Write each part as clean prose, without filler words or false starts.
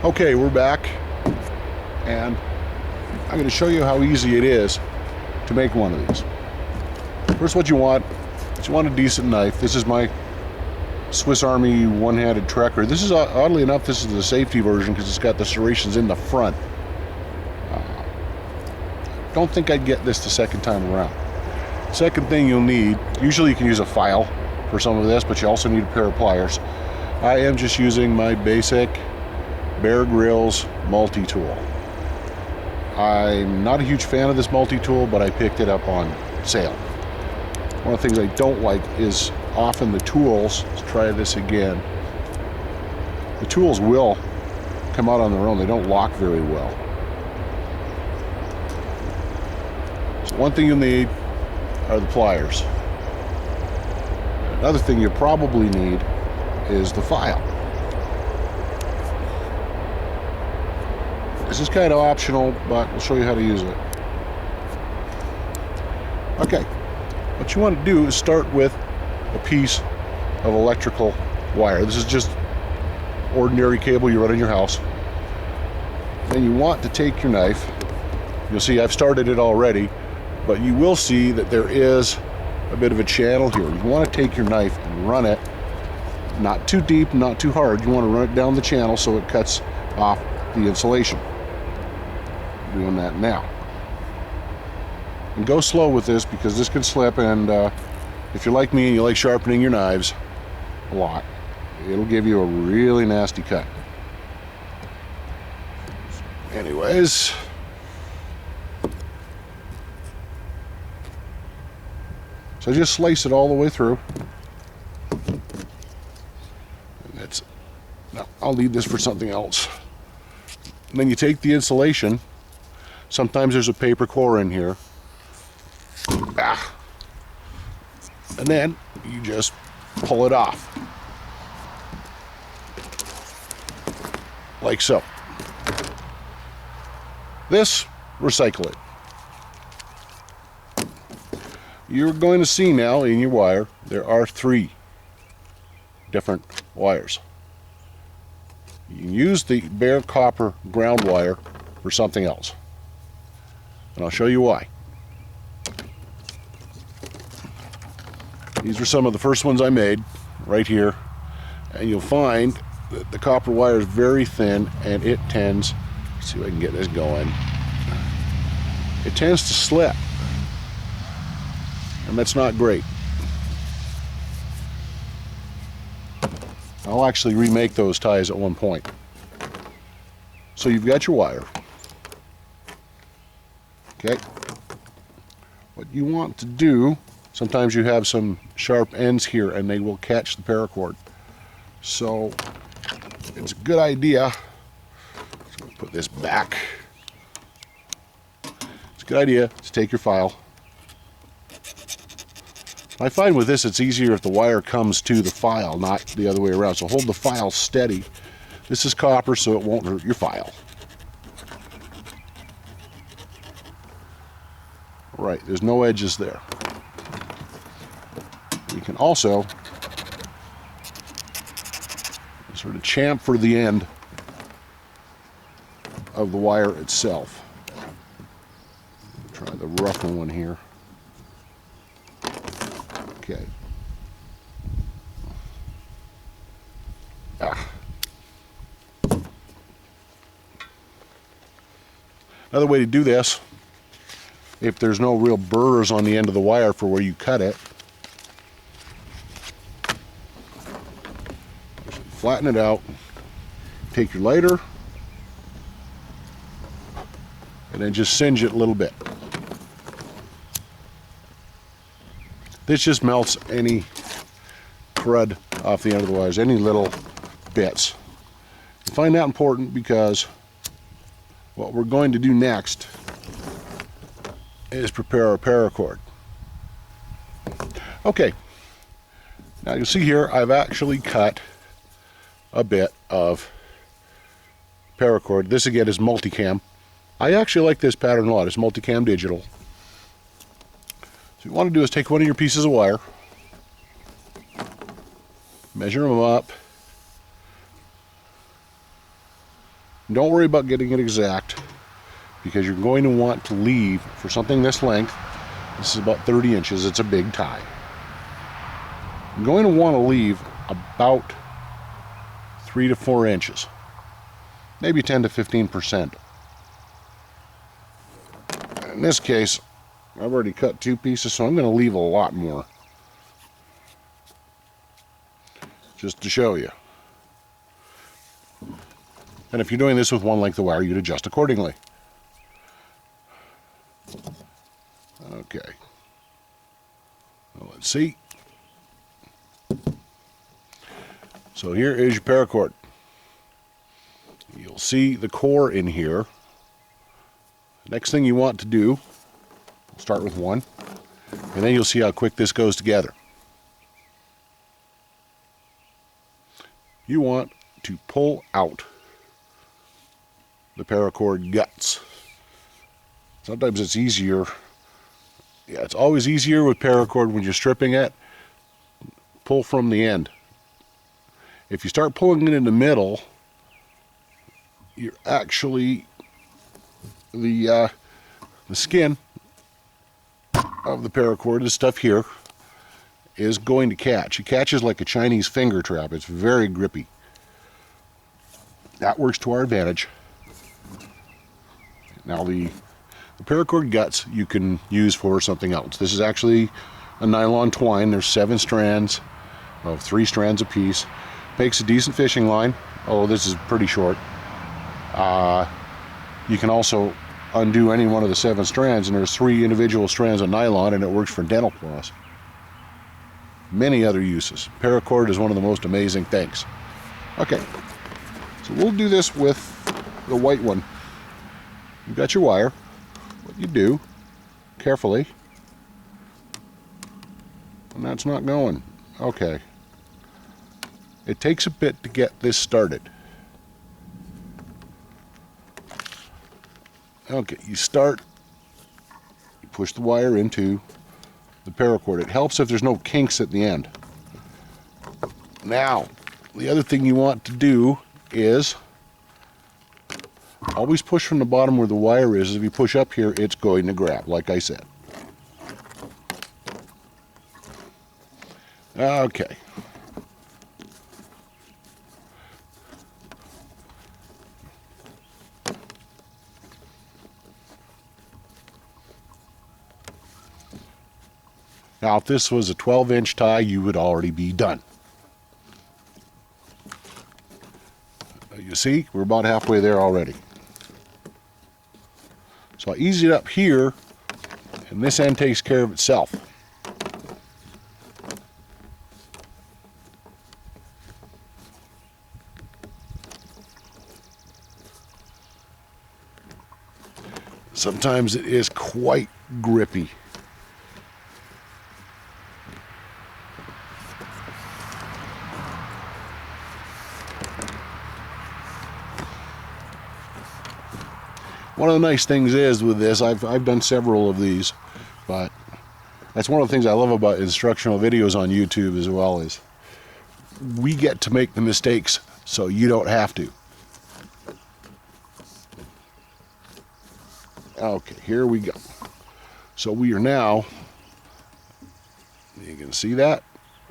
Okay, we're back, and I'm going to show you how easy it is to make one of these. First, what you want is you want a decent knife. This is my Swiss Army one-handed trekker. This is, oddly enough, this is the safety version because it's got the serrations in the front. Don't think I'd get this the second time around. Second thing you'll need, usually you can use a file for some of this, but you also need a pair of pliers. I am just using my basic Bear Grylls multi-tool. I'm not a huge fan of this multi-tool, but I picked it up on sale. One of the things I don't like is often the tools, let's try this again, the tools will come out on their own. They don't lock very well. So one thing you'll need are the pliers. Another thing you probably need is the file. This is kind of optional, but we'll show you how to use it. Okay, what you want to do is start with a piece of electrical wire. This is just ordinary cable you run in your house. Then you want to take your knife. You'll see I've started it already, but you will see that there is a bit of a channel here. You want to take your knife and run it, not too deep, not too hard. You want to run it down the channel so it cuts off the insulation. Doing that now. And go slow with this because this can slip, and if you're like me and you like sharpening your knives a lot, it'll give you a really nasty cut. Anyways, so just slice it all the way through. And that's, no, I'll need this for something else. And then you take the insulation. Sometimes there's a paper core in here. And then you just pull it off. Like so. This, recycle it. You're going to see now in your wire, there are 3 different wires. You can use the bare copper ground wire for something else. And I'll show you why. These are some of the first ones I made right here, and you'll find that the copper wire is very thin, and it tends, let's see if I can get this going, it tends to slip, and that's not great. I'll actually remake those ties at one point. So you've got your wire. Okay, what you want to do, sometimes you have some sharp ends here and they will catch the paracord. So it's a good idea, so put this back. It's a good idea to take your file. I find with this it's easier if the wire comes to the file, not the other way around. So hold the file steady. This is copper, so it won't hurt your file. Right, there's no edges there. You can also sort of chamfer the end of the wire itself. Try the rougher one here. Okay. Another way to do this, if there's no real burrs on the end of the wire for where you cut it, flatten it out, take your lighter, and then just singe it a little bit. This just melts any crud off the end of the wires, any little bits. I find that important because what we're going to do next is prepare our paracord. Okay, now you'll see here I've actually cut a bit of paracord. This again is multicam. I actually like this pattern a lot. It's multicam digital. So what you want to do is take one of your pieces of wire, measure them up, Don't worry about getting it exact, because you're going to want to leave, for something this length, this is about 30 inches, it's a big tie. You're going to want to leave about 3 to 4 inches, maybe 10 to 15%. In this case, I've already cut 2 pieces, so I'm going to leave a lot more, just to show you. And if you're doing this with one length of wire, you'd adjust accordingly. Okay. Well, let's see. So here is your paracord. You'll see the core in here. Next thing you want to do, start with one, and then you'll see how quick this goes together. You want to pull out the paracord guts. Sometimes it's easier. Yeah, it's always easier with paracord when you're stripping it. Pull from the end. If you start pulling it in the middle, you're actually the skin of the paracord, this stuff here, is going to catch. It catches like a Chinese finger trap. It's very grippy. That works to our advantage. Now the paracord guts you can use for something else. This is actually a nylon twine. There's 7 strands of 3 strands apiece. Makes a decent fishing line. Oh, this is pretty short. You can also undo any one of the 7 strands, and there's 3 individual strands of nylon, and it works for dental floss. Many other uses. Paracord is one of the most amazing things. Okay, so we'll do this with the white one. You've got your wire. What you do, carefully, and that's not going. Okay. It takes a bit to get this started. Okay, you start, you push the wire into the paracord. It helps if there's no kinks at the end. Now, the other thing you want to do is always push from the bottom where the wire is. If you push up here, it's going to grab, like I said. Okay. Now, if this was a 12-inch tie, you would already be done. You see, we're about halfway there already. So I ease it up here, and this end takes care of itself. Sometimes it is quite grippy. One of the nice things is with this, I've done several of these, but that's one of the things I love about instructional videos on YouTube as well, is we get to make the mistakes so you don't have to. Okay, here we go. So we are now, you can see that,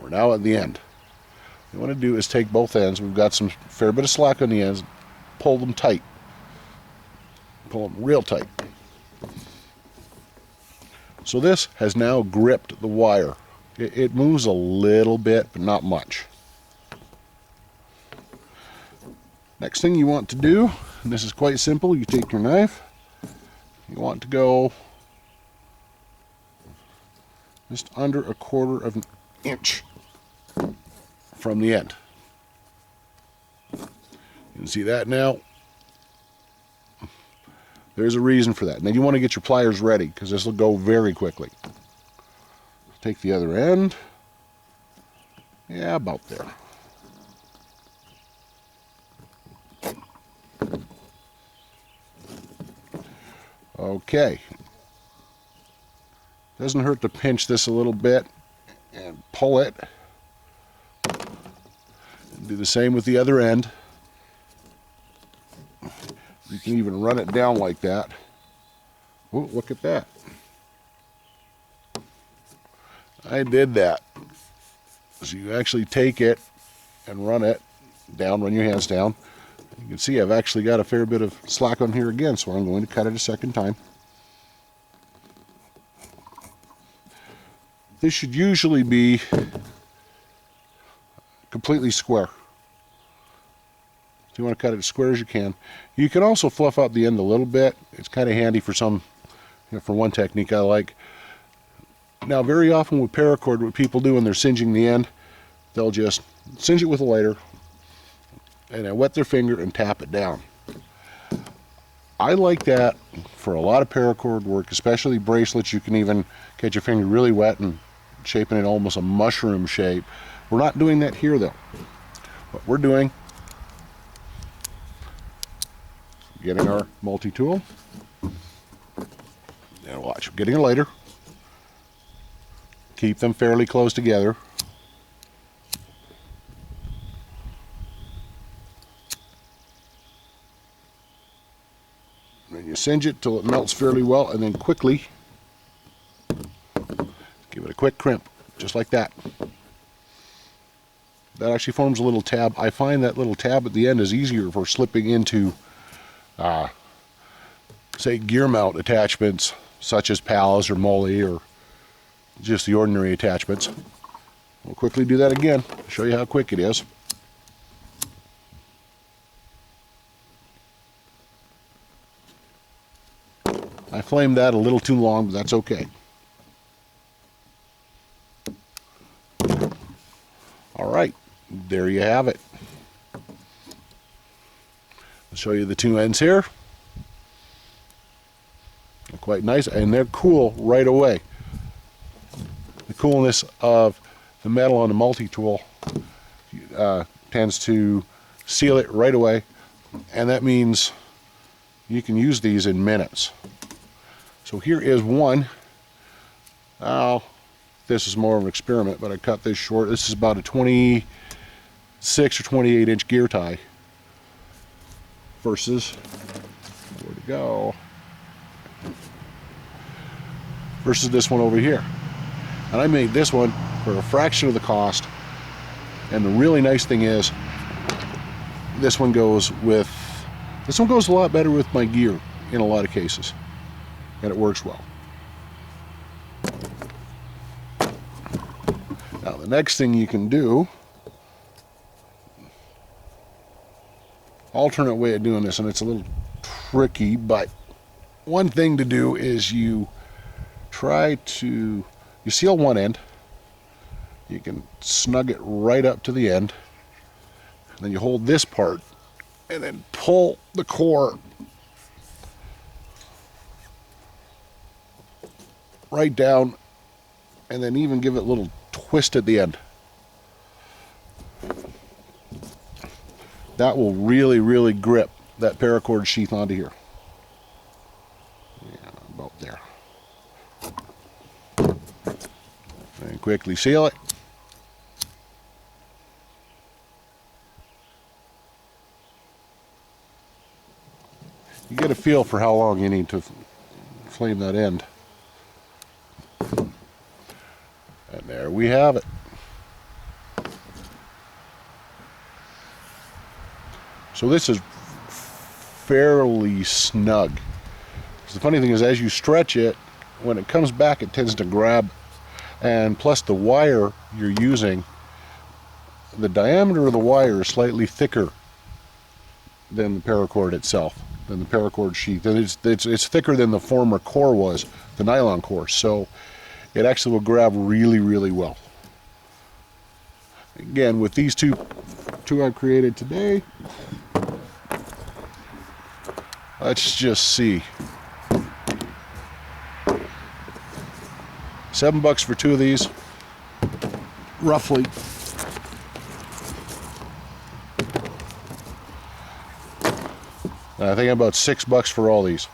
we're now at the end. What you want to do is take both ends, we've got some fair bit of slack on the ends, pull them tight. Pull them real tight. So this has now gripped the wire. It moves a little bit, but not much. Next thing you want to do, and this is quite simple, you take your knife, you want to go just under 1/4 inch from the end. You can see that now. There's a reason for that. Now you want to get your pliers ready, because this will go very quickly. Take the other end. Yeah, about there. Okay. Doesn't hurt to pinch this a little bit and pull it. And do the same with the other end. You can even run it down like that. Oh, look at that. I did that. So you actually take it and run it down, run your hands down. You can see I've actually got a fair bit of slack on here again, so I'm going to cut it a second time. This should usually be completely square. So you want to cut it as square as you can. You can also fluff out the end a little bit. It's kind of handy for some, for one technique I like. Now, very often with paracord, what people do when they're singeing the end, they'll just singe it with a lighter and then wet their finger and tap it down. I like that for a lot of paracord work, especially bracelets. You can even get your finger really wet and shaping it almost a mushroom shape. We're not doing that here though. What we're doing, getting our multi-tool, and watch, getting a lighter, keep them fairly close together. And then you singe it till it melts fairly well, and then quickly give it a quick crimp, just like that. That actually forms a little tab. I find that little tab at the end is easier for slipping into, say, gear mount attachments, such as pals or molly or just the ordinary attachments. We'll quickly do that again, show you how quick it is. I flamed that a little too long, but that's okay. All right, there you have it. I'll show you the two ends here. They're quite nice, and they're cool right away. The coolness of the metal on the multi-tool tends to seal it right away, and that means you can use these in minutes. So here is one. This is more of an experiment, but I cut this short. This is about a 26 or 28 inch gear tie versus, where to go, versus this one over here. And I made this one for a fraction of the cost. And the really nice thing is, this one goes a lot better with my gear in a lot of cases. And it works well. Now the next thing you can do, alternate way of doing this, and it's a little tricky, but one thing to do is you seal one end, you can snug it right up to the end, and then you hold this part and then pull the core right down, and then even give it a little twist at the end. That will really, really grip that paracord sheath onto here. Yeah, about there. And quickly seal it. You get a feel for how long you need to flame that end. And there we have it. So this is fairly snug. The funny thing is, as you stretch it, when it comes back, it tends to grab, and plus the wire you're using, the diameter of the wire is slightly thicker than the paracord itself, than the paracord sheath. And it's thicker than the former core was, the nylon core. So it actually will grab really, really well. Again, with these two I've created today, let's just see. $7 for two of these, roughly. I think about $6 for all these.